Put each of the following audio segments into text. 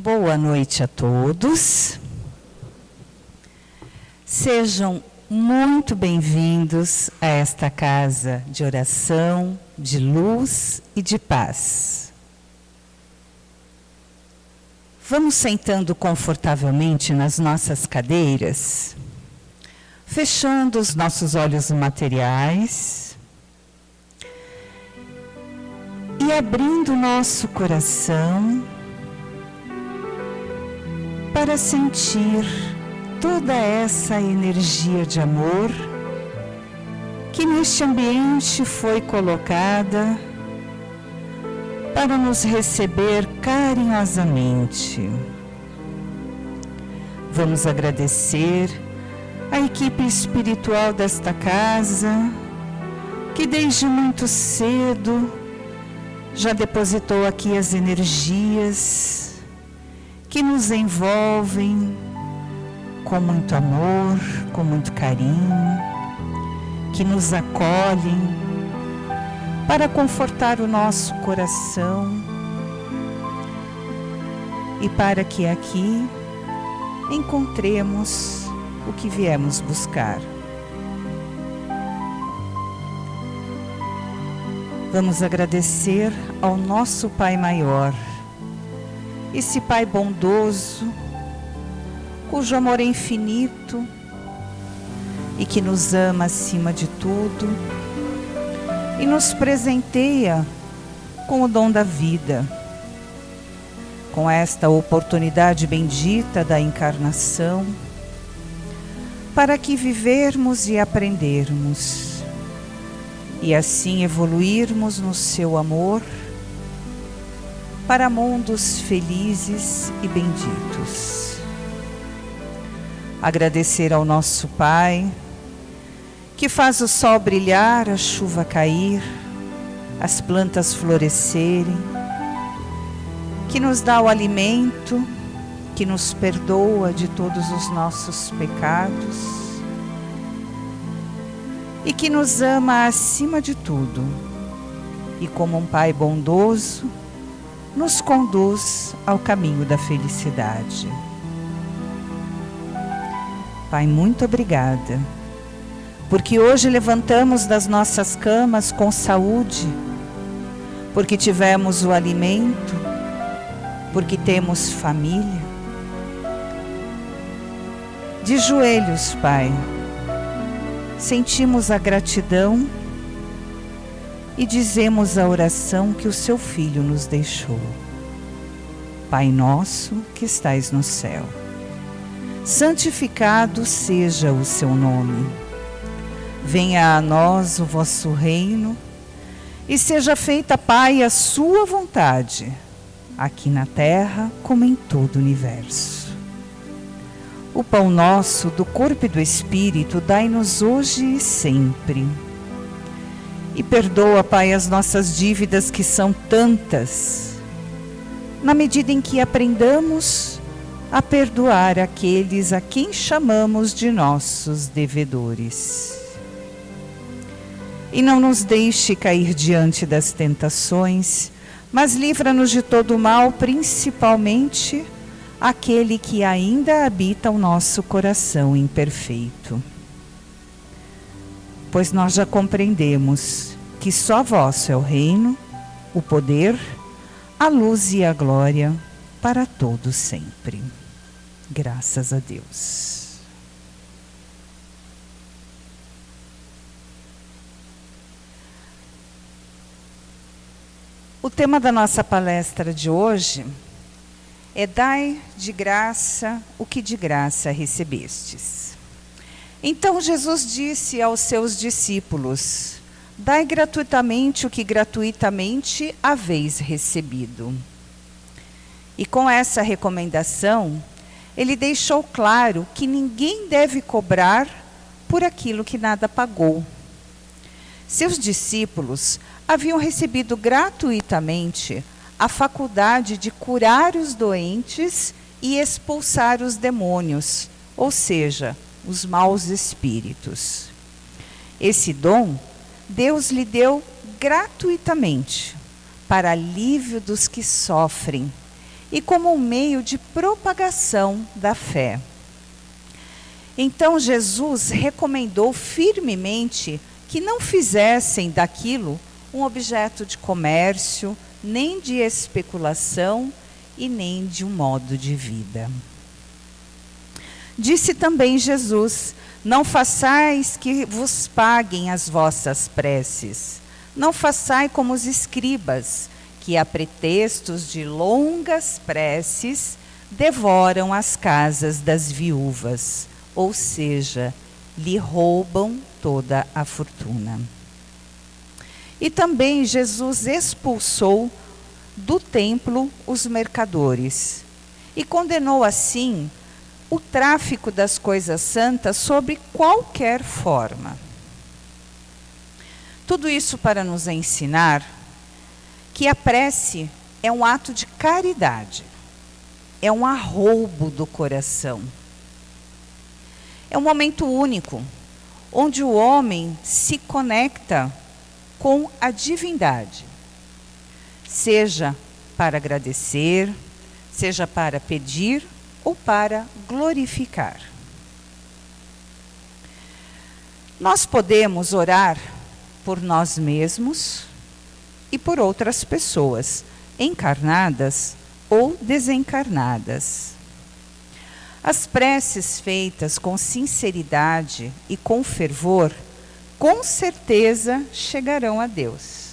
Boa noite a todos. Sejam muito bem-vindos a esta casa de oração, de luz e de paz. Vamos sentando confortavelmente nas nossas cadeiras, fechando os nossos olhos materiais e abrindo nosso coração para sentir toda essa energia de amor que neste ambiente foi colocada para nos receber carinhosamente. Vamos agradecer a equipe espiritual desta casa, que desde muito cedo já depositou aqui as energias que nos envolvem com muito amor, com muito carinho, que nos acolhem para confortar o nosso coração e para que aqui encontremos o que viemos buscar. Vamos agradecer ao nosso Pai Maior, esse Pai bondoso, cujo amor é infinito e que nos ama acima de tudo e nos presenteia com o dom da vida, com esta oportunidade bendita da encarnação, para que vivermos e aprendermos e assim evoluirmos no seu amor para mundos felizes e benditos. Agradecer ao nosso Pai, que faz o sol brilhar, a chuva cair, as plantas florescerem, que nos dá o alimento, que nos perdoa de todos os nossos pecados e que nos ama acima de tudo. E como um Pai bondoso, nos conduz ao caminho da felicidade. Pai, muito obrigada, porque hoje levantamos das nossas camas com saúde, porque tivemos o alimento, porque temos família. De joelhos, Pai, sentimos a gratidão e dizemos a oração que o seu Filho nos deixou. Pai nosso que estais no céu, santificado seja o seu nome. Venha a nós o vosso reino e seja feita, Pai, a sua vontade, aqui na terra como em todo o universo. O pão nosso do corpo e do Espírito dai-nos hoje e sempre. E perdoa, Pai, as nossas dívidas, que são tantas, na medida em que aprendamos a perdoar aqueles a quem chamamos de nossos devedores. E não nos deixe cair diante das tentações, mas livra-nos de todo o mal, principalmente aquele que ainda habita o nosso coração imperfeito. Pois nós já compreendemos que só vosso é o reino, o poder, a luz e a glória para todos sempre. Graças a Deus. O tema da nossa palestra de hoje é: dai de graça o que de graça recebestes. Então Jesus disse aos seus discípulos: dai gratuitamente o que gratuitamente haveis recebido. E com essa recomendação, ele deixou claro que ninguém deve cobrar por aquilo que nada pagou. Seus discípulos haviam recebido gratuitamente a faculdade de curar os doentes e expulsar os demônios, ou seja, os maus espíritos. Esse dom Deus lhe deu gratuitamente, para alívio dos que sofrem e como um meio de propagação da fé. Então Jesus recomendou firmemente que não fizessem daquilo um objeto de comércio, nem de especulação e nem de um modo de vida. Disse também Jesus: não façais que vos paguem as vossas preces. Não façai como os escribas, que a pretextos de longas preces devoram as casas das viúvas, ou seja, lhe roubam toda a fortuna. E também Jesus expulsou do templo os mercadores e condenou assim o tráfico das coisas santas sob qualquer forma. Tudo isso para nos ensinar que a prece é um ato de caridade, é um arroubo do coração. É um momento único, onde o homem se conecta com a divindade, seja para agradecer, seja para pedir ou para glorificar. Nós podemos orar por nós mesmos e por outras pessoas, encarnadas ou desencarnadas. As preces feitas com sinceridade e com fervor, com certeza chegarão a Deus.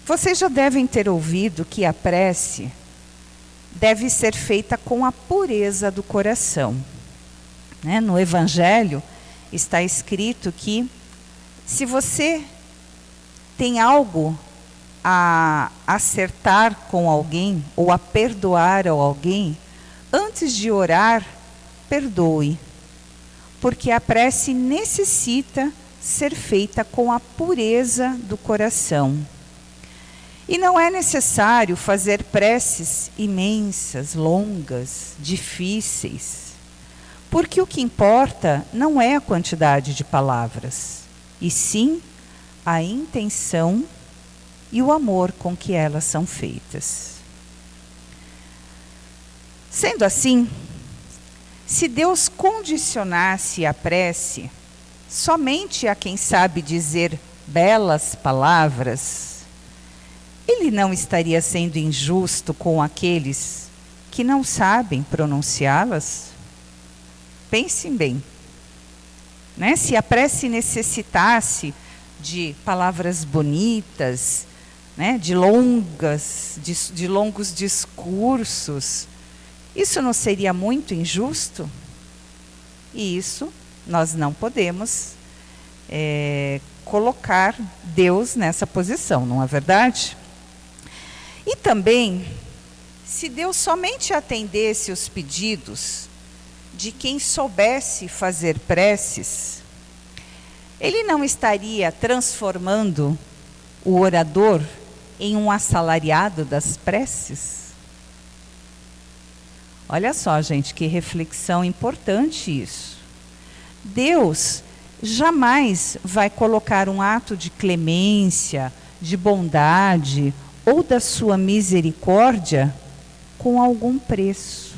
Vocês já devem ter ouvido que a prece deve ser feita com a pureza do coração. No Evangelho está escrito que se você tem algo a acertar com alguém ou a perdoar a alguém, antes de orar, perdoe, porque a prece necessita ser feita com a pureza do coração. E não é necessário fazer preces imensas, longas, difíceis, porque o que importa não é a quantidade de palavras, e sim a intenção e o amor com que elas são feitas. Sendo assim, se Deus condicionasse a prece somente a quem sabe dizer belas palavras, Ele não estaria sendo injusto com aqueles que não sabem pronunciá-las? Pensem bem. Se a prece necessitasse de palavras bonitas, de longos discursos, isso não seria muito injusto? E isso nós não podemos colocar Deus nessa posição, não é verdade? E também, se Deus somente atendesse os pedidos de quem soubesse fazer preces, Ele não estaria transformando o orador em um assalariado das preces? Olha só, gente, que reflexão importante isso. Deus jamais vai colocar um ato de clemência, de bondade ou da sua misericórdia com algum preço.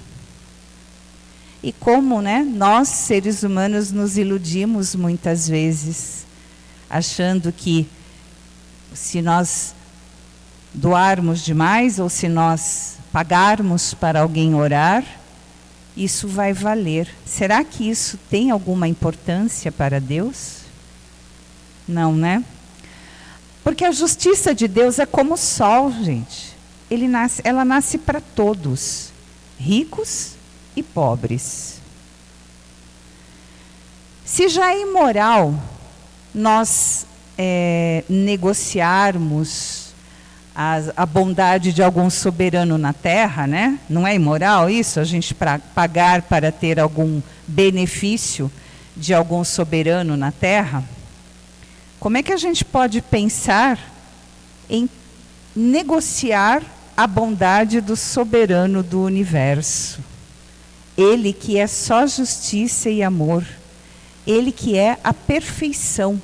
E como nós, seres humanos, nos iludimos muitas vezes, achando que se nós doarmos demais ou se nós pagarmos para alguém orar, isso vai valer. Será que isso tem alguma importância para Deus? Não, Porque a justiça de Deus é como o sol, gente. Ela nasce para todos, ricos e pobres. Se já é imoral nós negociarmos a bondade de algum soberano na terra, não é imoral isso? A gente pagar para ter algum benefício de algum soberano na terra? Como é que a gente pode pensar em negociar a bondade do soberano do universo? Ele que é só justiça e amor. Ele que é a perfeição.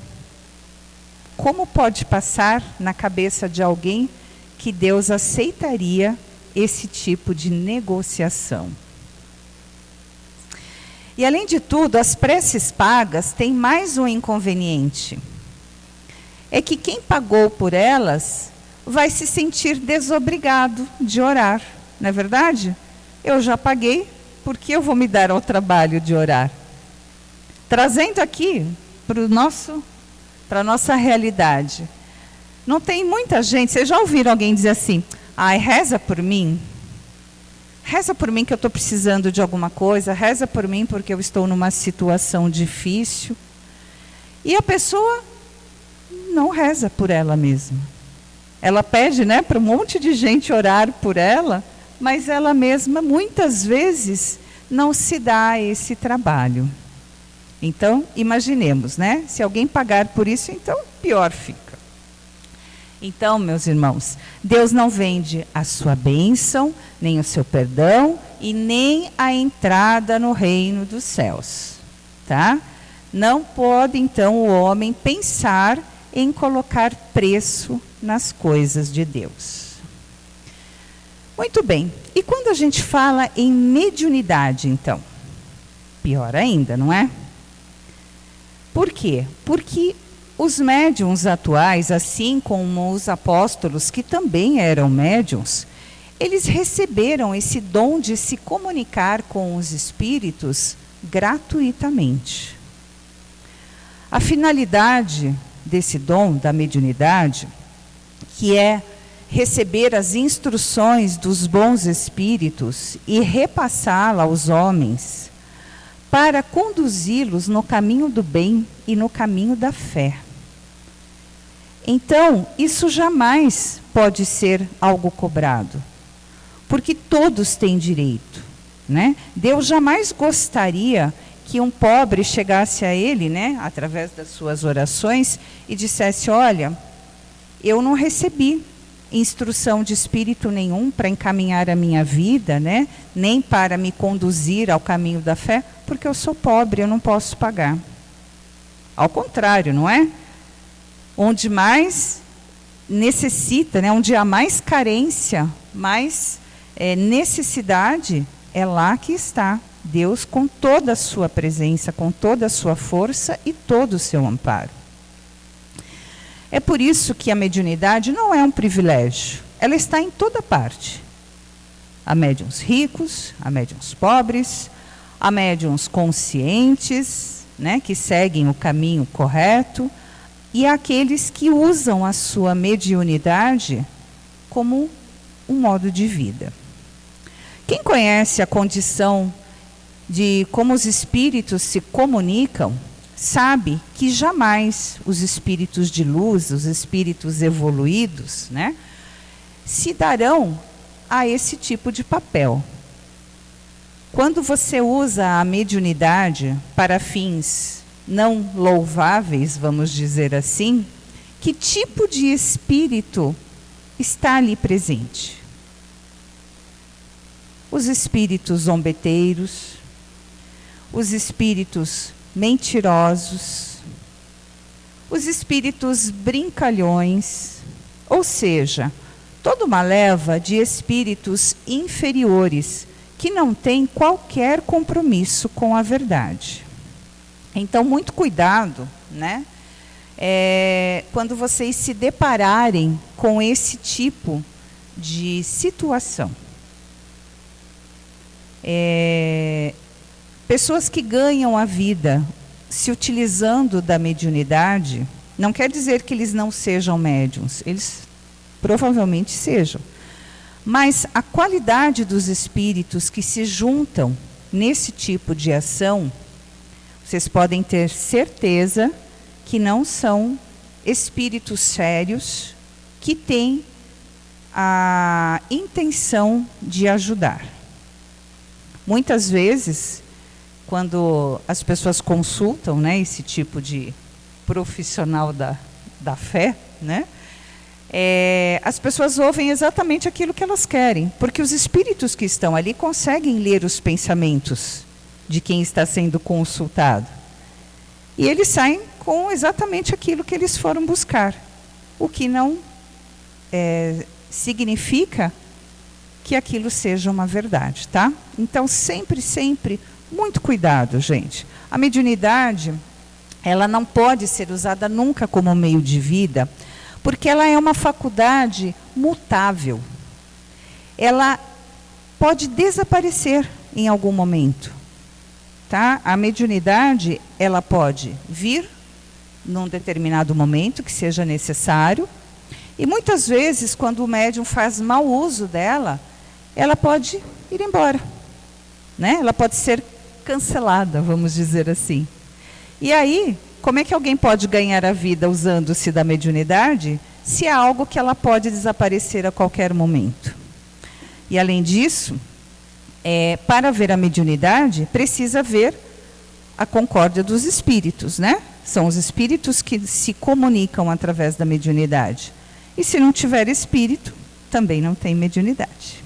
como pode passar na cabeça de alguém que Deus aceitaria esse tipo de negociação? E, além de tudo, as preces pagas têm mais um inconveniente. É que quem pagou por elas vai se sentir desobrigado de orar, não é verdade? Eu já paguei, por que eu vou me dar ao trabalho de orar? Trazendo aqui para a nossa realidade. Não tem muita gente, vocês já ouviram alguém dizer assim, ai, reza por mim? Reza por mim que eu estou precisando de alguma coisa, reza por mim porque eu estou numa situação difícil. E a pessoa não reza por ela mesma. Ela pede, né, para um monte de gente orar por ela, mas ela mesma, muitas vezes, não se dá esse trabalho. Então, imaginemos, né? Se alguém pagar por isso, então pior fica. Então, meus irmãos, Deus não vende a sua bênção, nem o seu perdão e nem a entrada no reino dos céus, tá? Não pode, então, o homem pensar em colocar preço nas coisas de Deus. Muito bem. E quando a gente fala em mediunidade, então? Pior ainda, não é? Por quê? Porque os médiuns atuais, assim como os apóstolos, que também eram médiuns, eles receberam esse dom de se comunicar com os espíritos gratuitamente. A finalidade desse dom, da mediunidade, que é receber as instruções dos bons espíritos e repassá-la aos homens, para conduzi-los no caminho do bem e no caminho da fé. Então, isso jamais pode ser algo cobrado, porque todos têm direito, né? Deus jamais gostaria que um pobre chegasse a ele, né, através das suas orações, e dissesse, olha, eu não recebi instrução de espírito nenhum para encaminhar a minha vida, né, nem para me conduzir ao caminho da fé, porque eu sou pobre, eu não posso pagar. Ao contrário, não é? Onde mais necessita, né, onde há mais carência, mais necessidade, é lá que está Deus com toda a sua presença, com toda a sua força e todo o seu amparo. É por isso que a mediunidade não é um privilégio, ela está em toda parte. Há médiuns ricos, há médiuns pobres, há médiuns conscientes, né, que seguem o caminho correto, e há aqueles que usam a sua mediunidade como um modo de vida. Quem conhece a condição de como os espíritos se comunicam, sabe que jamais os espíritos de luz, os espíritos evoluídos, né, se darão a esse tipo de papel. Quando você usa a mediunidade para fins não louváveis, vamos dizer assim, que tipo de espírito está ali presente? Os espíritos zombeteiros, os espíritos mentirosos, os espíritos brincalhões, ou seja, toda uma leva de espíritos inferiores que não têm qualquer compromisso com a verdade. Então, muito cuidado, né? Quando vocês se depararem com esse tipo de situação. Pessoas que ganham a vida se utilizando da mediunidade, não quer dizer que eles não sejam médiuns, eles provavelmente sejam. Mas a qualidade dos espíritos que se juntam nesse tipo de ação, vocês podem ter certeza que não são espíritos sérios que têm a intenção de ajudar. Muitas vezes, quando as pessoas consultam, né, esse tipo de profissional da fé, né, as pessoas ouvem exatamente aquilo que elas querem, porque os espíritos que estão ali conseguem ler os pensamentos de quem está sendo consultado. E eles saem com exatamente aquilo que eles foram buscar. O que não significa que aquilo seja uma verdade, tá? Então, sempre, sempre, muito cuidado, gente. A mediunidade, ela não pode ser usada nunca como meio de vida, porque ela é uma faculdade mutável. Ela pode desaparecer em algum momento, tá? A mediunidade, ela pode vir num determinado momento que seja necessário, e muitas vezes, quando o médium faz mau uso dela, ela pode ir embora, né? Ela pode ser cancelada, vamos dizer assim. E aí, como é que alguém pode ganhar a vida usando-se da mediunidade, se é algo que ela pode desaparecer a qualquer momento? E além disso, para ver a mediunidade, precisa ver a concórdia dos espíritos, né? São os espíritos que se comunicam através da mediunidade. E se não tiver espírito, também não tem mediunidade.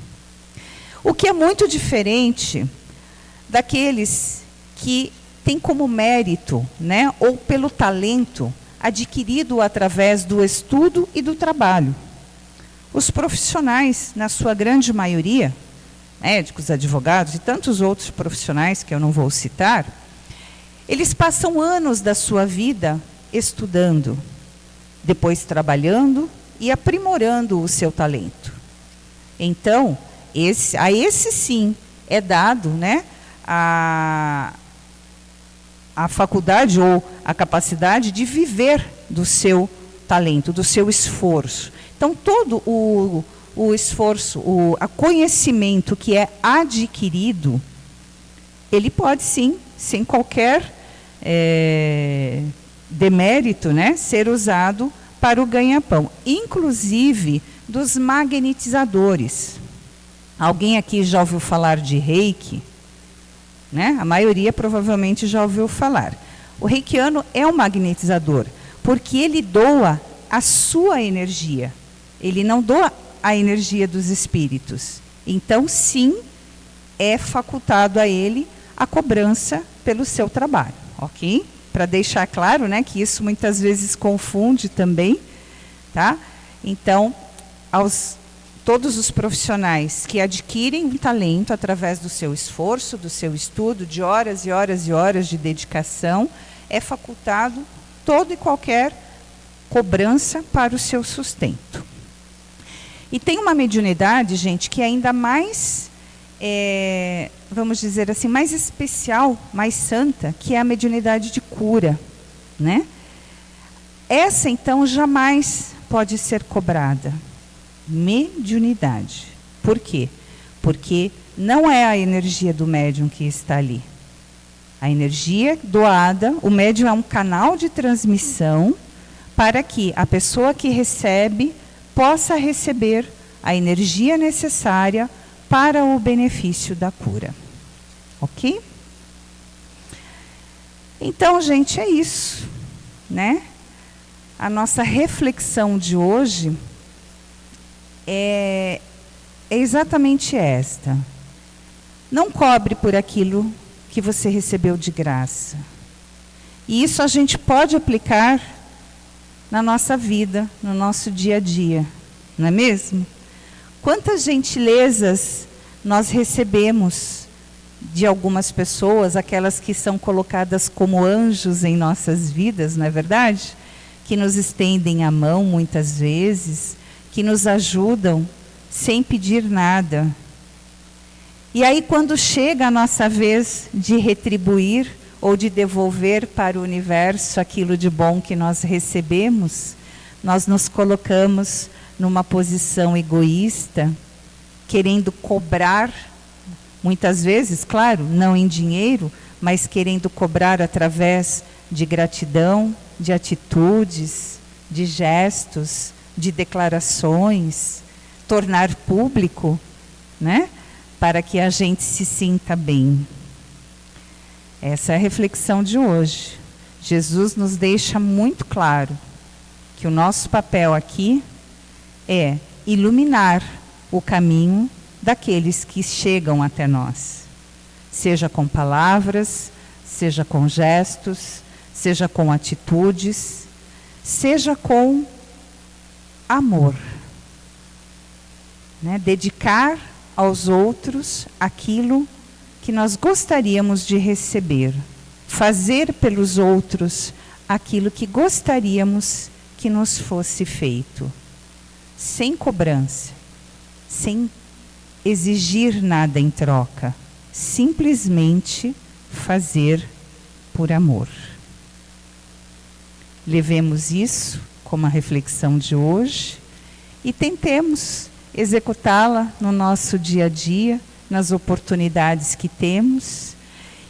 O que é muito diferente daqueles que têm como mérito, né, ou pelo talento adquirido através do estudo e do trabalho. Os profissionais, na sua grande maioria, médicos, advogados e tantos outros profissionais que eu não vou citar, eles passam anos da sua vida estudando, depois trabalhando e aprimorando o seu talento. Então, a esse sim é dado, né, a faculdade ou a capacidade de viver do seu talento, do seu esforço. Então, todo o esforço, o conhecimento que é adquirido, ele pode sim, sem qualquer demérito, né, ser usado para o ganha-pão, inclusive dos magnetizadores. Alguém aqui já ouviu falar de Reiki? Né? A maioria provavelmente já ouviu falar. O reikiano é um magnetizador, porque ele doa a sua energia. Ele não doa a energia dos espíritos. Então, sim, é facultado a ele a cobrança pelo seu trabalho, ok? Para deixar claro, né, que isso muitas vezes confunde também, tá? Então, todos os profissionais que adquirem um talento através do seu esforço, do seu estudo, de horas e horas e horas de dedicação, é facultado toda e qualquer cobrança para o seu sustento. E tem uma mediunidade, gente, que é ainda mais, vamos dizer assim, mais especial, mais santa, que é a mediunidade de cura, né? Essa, então, jamais pode ser cobrada. Mediunidade. Por quê? Porque não é a energia do médium que está ali. A energia doada, o médium é um canal de transmissão para que a pessoa que recebe possa receber a energia necessária para o benefício da cura. Ok? Então, gente, é isso, né? A nossa reflexão de hoje é exatamente esta. Não cobre por aquilo que você recebeu de graça. E isso a gente pode aplicar na nossa vida, no nosso dia a dia, não é mesmo? Quantas gentilezas nós recebemos de algumas pessoas, aquelas que são colocadas como anjos em nossas vidas, não é verdade? Que nos estendem a mão muitas vezes, que nos ajudam sem pedir nada. E aí, quando chega a nossa vez de retribuir ou de devolver para o universo aquilo de bom que nós recebemos, nós nos colocamos numa posição egoísta, querendo cobrar, muitas vezes, claro, não em dinheiro, mas querendo cobrar através de gratidão, de atitudes, de gestos, de declarações, tornar público, né, para que a gente se sinta bem. Essa é a reflexão de hoje. Jesus nos deixa muito claro que o nosso papel aqui é iluminar o caminho daqueles que chegam até nós. Seja com palavras, seja com gestos, seja com atitudes, seja com amor. Né? Dedicar aos outros aquilo que nós gostaríamos de receber. Fazer pelos outros aquilo que gostaríamos que nos fosse feito. Sem cobrança, sem exigir nada em troca. Simplesmente fazer por amor. Levemos isso como a reflexão de hoje e tentemos executá-la no nosso dia a dia, nas oportunidades que temos.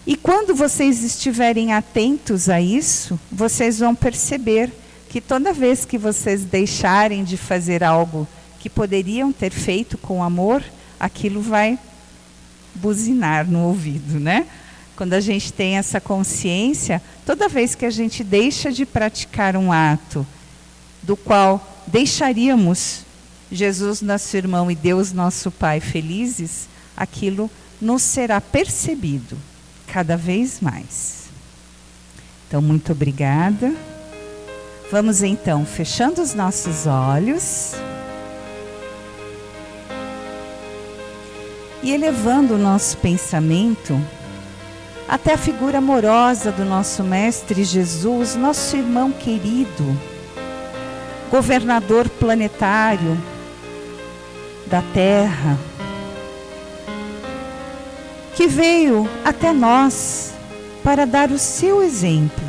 E quando vocês estiverem atentos a isso, vocês vão perceber que toda vez que vocês deixarem de fazer algo que poderiam ter feito com amor, aquilo vai buzinar no ouvido, né? Quando a gente tem essa consciência, toda vez que a gente deixa de praticar um ato do qual deixaríamos Jesus, nosso irmão, e Deus, nosso Pai, felizes, aquilo nos será percebido cada vez mais. Então, muito obrigada. Vamos então, fechando os nossos olhos e elevando o nosso pensamento até a figura amorosa do nosso Mestre Jesus, nosso irmão querido, governador planetário da Terra, que veio até nós para dar o seu exemplo,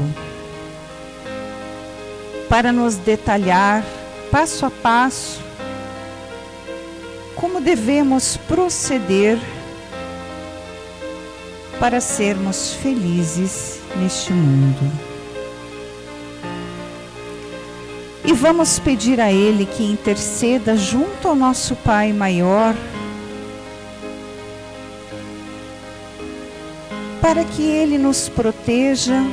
para nos detalhar, passo a passo, como devemos proceder para sermos felizes neste mundo. E vamos pedir a Ele que interceda junto ao nosso Pai maior, para que Ele nos proteja,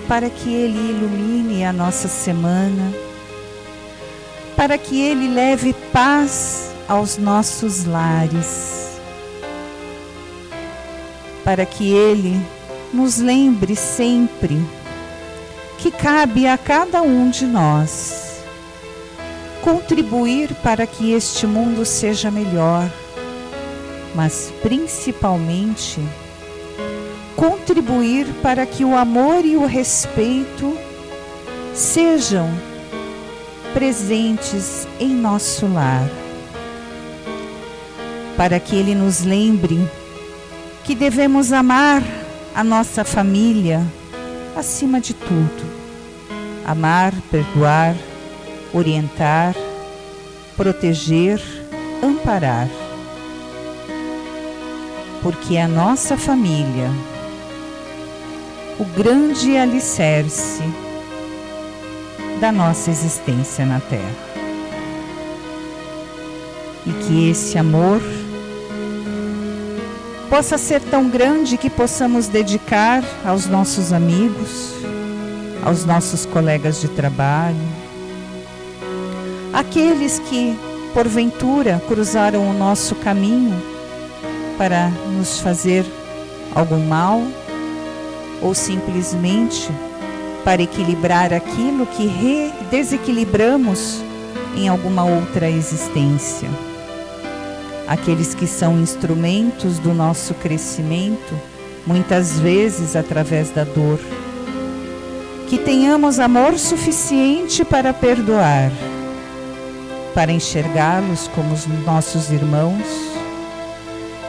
para que Ele ilumine a nossa semana, para que Ele leve paz aos nossos lares, para que Ele nos lembre sempre que cabe a cada um de nós contribuir para que este mundo seja melhor, mas principalmente contribuir para que o amor e o respeito sejam presentes em nosso lar, para que Ele nos lembre que devemos amar a nossa família acima de tudo. Amar, perdoar, orientar, proteger, amparar. Porque a nossa família, o grande alicerce da nossa existência na Terra. E que esse amor possa ser tão grande que possamos dedicar aos nossos amigos, aos nossos colegas de trabalho, aqueles que, porventura, cruzaram o nosso caminho para nos fazer algum mal, ou simplesmente para equilibrar aquilo que desequilibramos em alguma outra existência. Aqueles que são instrumentos do nosso crescimento, muitas vezes através da dor. Que tenhamos amor suficiente para perdoar, para enxergá-los como os nossos irmãos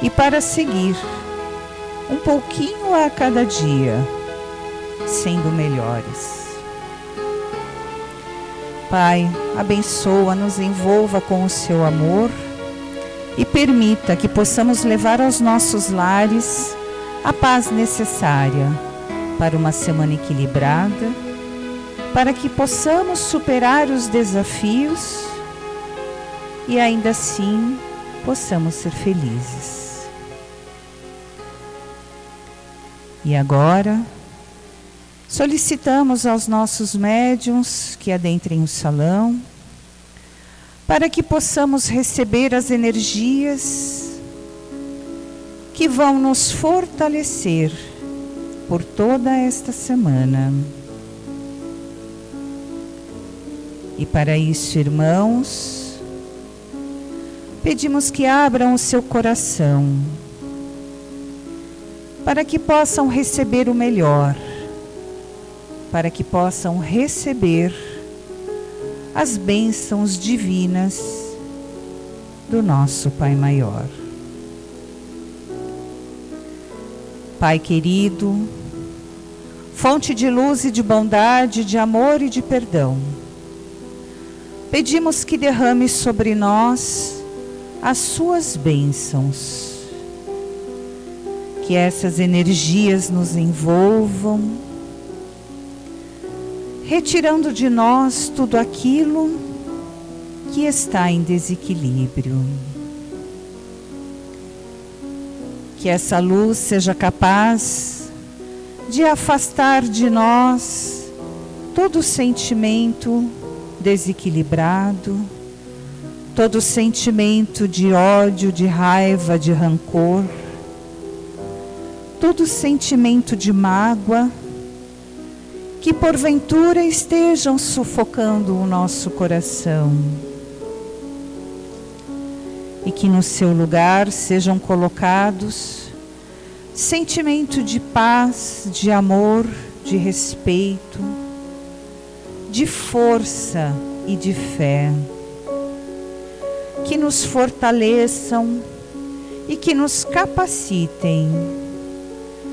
e para seguir um pouquinho a cada dia, sendo melhores. Pai, abençoa, nos envolva com o seu amor e permita que possamos levar aos nossos lares a paz necessária para uma semana equilibrada, para que possamos superar os desafios e ainda assim possamos ser felizes. E agora, solicitamos aos nossos médiuns que adentrem o salão, para que possamos receber as energias que vão nos fortalecer por toda esta semana. E para isso, irmãos, pedimos que abram o seu coração, para que possam receber o melhor, para que possam receber as bênçãos divinas do nosso Pai Maior. Pai querido, fonte de luz e de bondade, de amor e de perdão, pedimos que derrame sobre nós as suas bênçãos, que essas energias nos envolvam, retirando de nós tudo aquilo que está em desequilíbrio. Que essa luz seja capaz de afastar de nós todo sentimento desequilibrado, todo sentimento de ódio, de raiva, de rancor, todo sentimento de mágoa, que porventura estejam sufocando o nosso coração. E que no seu lugar sejam colocados sentimento de paz, de amor, de respeito, de força e de fé, que nos fortaleçam e que nos capacitem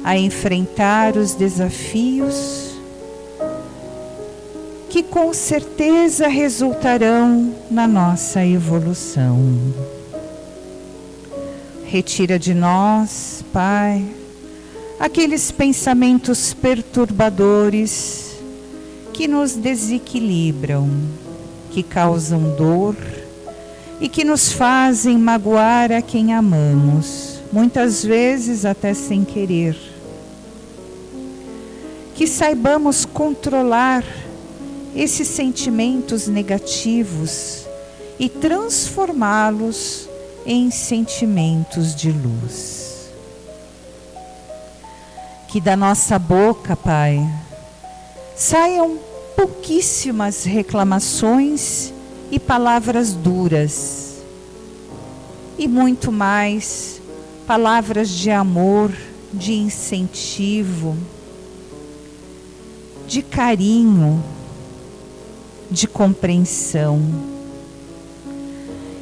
a enfrentar os desafios que com certeza resultarão na nossa evolução. Retira de nós, Pai, aqueles pensamentos perturbadores que nos desequilibram, que causam dor e que nos fazem magoar a quem amamos, muitas vezes até sem querer. Que saibamos controlar esses sentimentos negativos e transformá-los em sentimentos de luz. Que da nossa boca, Pai, saiam pouquíssimas reclamações e palavras duras, e muito mais palavras de amor, de incentivo, de carinho, de compreensão.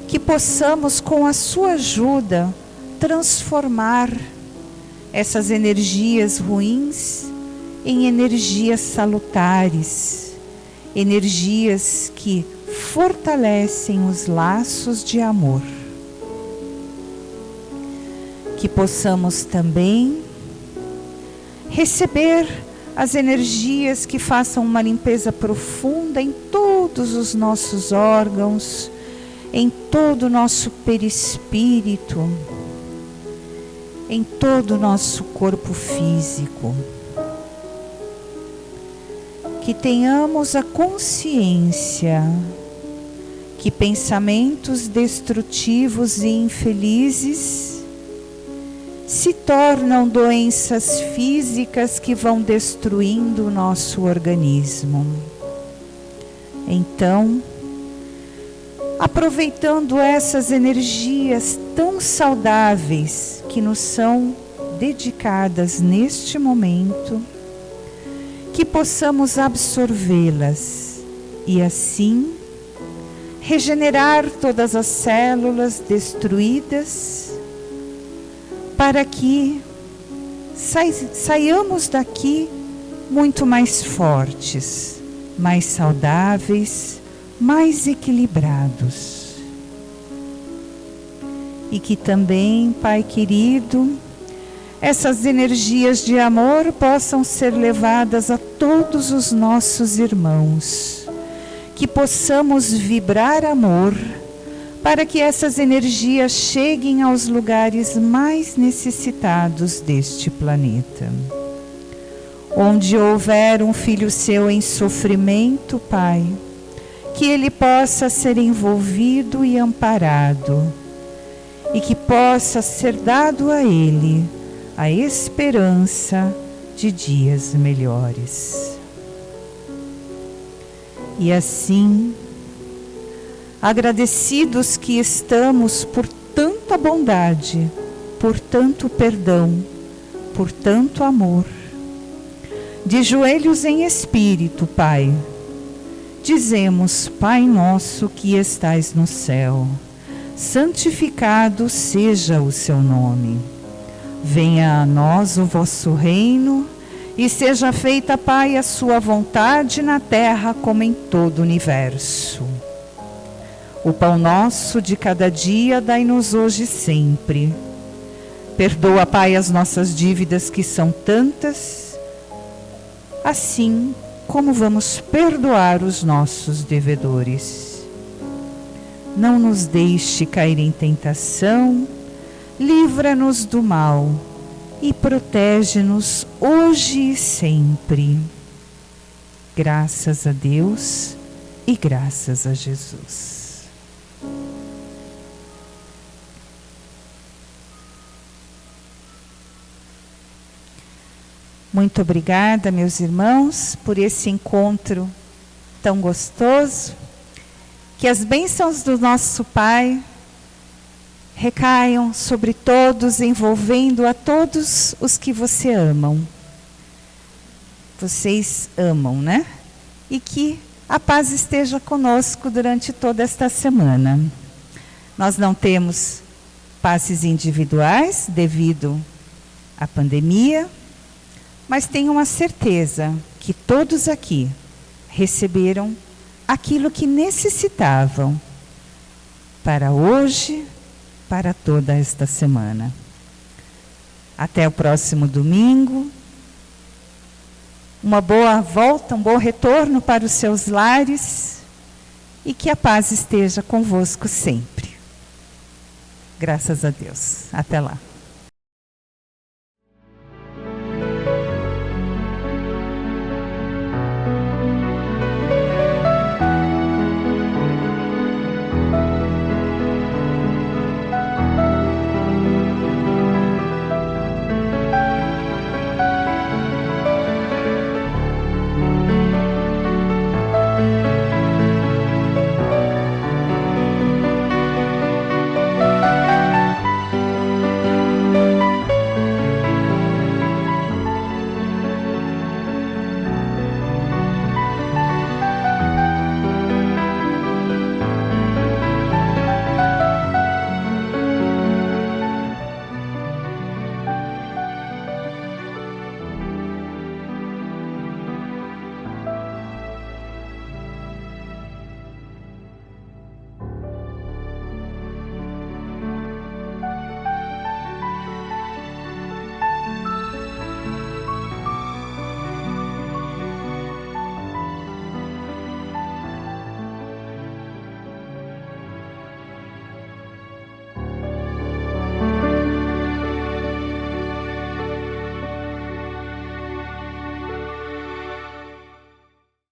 Que possamos, com a sua ajuda, transformar essas energias ruins em energias salutares, energias que fortalecem os laços de amor. Que possamos também receber as energias que façam uma limpeza profunda em todos os nossos órgãos, em todo o nosso perispírito, em todo o nosso corpo físico. Que tenhamos a consciência que pensamentos destrutivos e infelizes se tornam doenças físicas que vão destruindo o nosso organismo. Então, aproveitando essas energias tão saudáveis que nos são dedicadas neste momento, que possamos absorvê-las e assim regenerar todas as células destruídas, para que saiamos daqui muito mais fortes, mais saudáveis, mais equilibrados. E que também, Pai querido, essas energias de amor possam ser levadas a todos os nossos irmãos, que possamos vibrar amor, para que essas energias cheguem aos lugares mais necessitados deste planeta. Onde houver um filho seu em sofrimento, Pai, que ele possa ser envolvido e amparado, e que possa ser dado a ele a esperança de dias melhores. E assim, agradecidos que estamos por tanta bondade, por tanto perdão, por tanto amor. De joelhos em espírito, Pai, dizemos: Pai nosso que estais no céu, santificado seja o seu nome. Venha a nós o vosso reino e seja feita, Pai, a sua vontade na terra como em todo o universo. O pão nosso de cada dia dai-nos hoje e sempre. Perdoa, Pai, as nossas dívidas, que são tantas, assim como vamos perdoar os nossos devedores. Não nos deixe cair em tentação, livra-nos do mal e protege-nos hoje e sempre. Graças a Deus e graças a Jesus. Muito obrigada, meus irmãos, por esse encontro tão gostoso. Que as bênçãos do nosso Pai recaiam sobre todos, envolvendo a todos os que você amam. Vocês amam, né? E que a paz esteja conosco durante toda esta semana. Nós não temos passes individuais devido à pandemia, mas tenham a certeza que todos aqui receberam aquilo que necessitavam para hoje, para toda esta semana. Até o próximo domingo. Uma boa volta, um bom retorno para os seus lares e que a paz esteja convosco sempre. Graças a Deus. Até lá.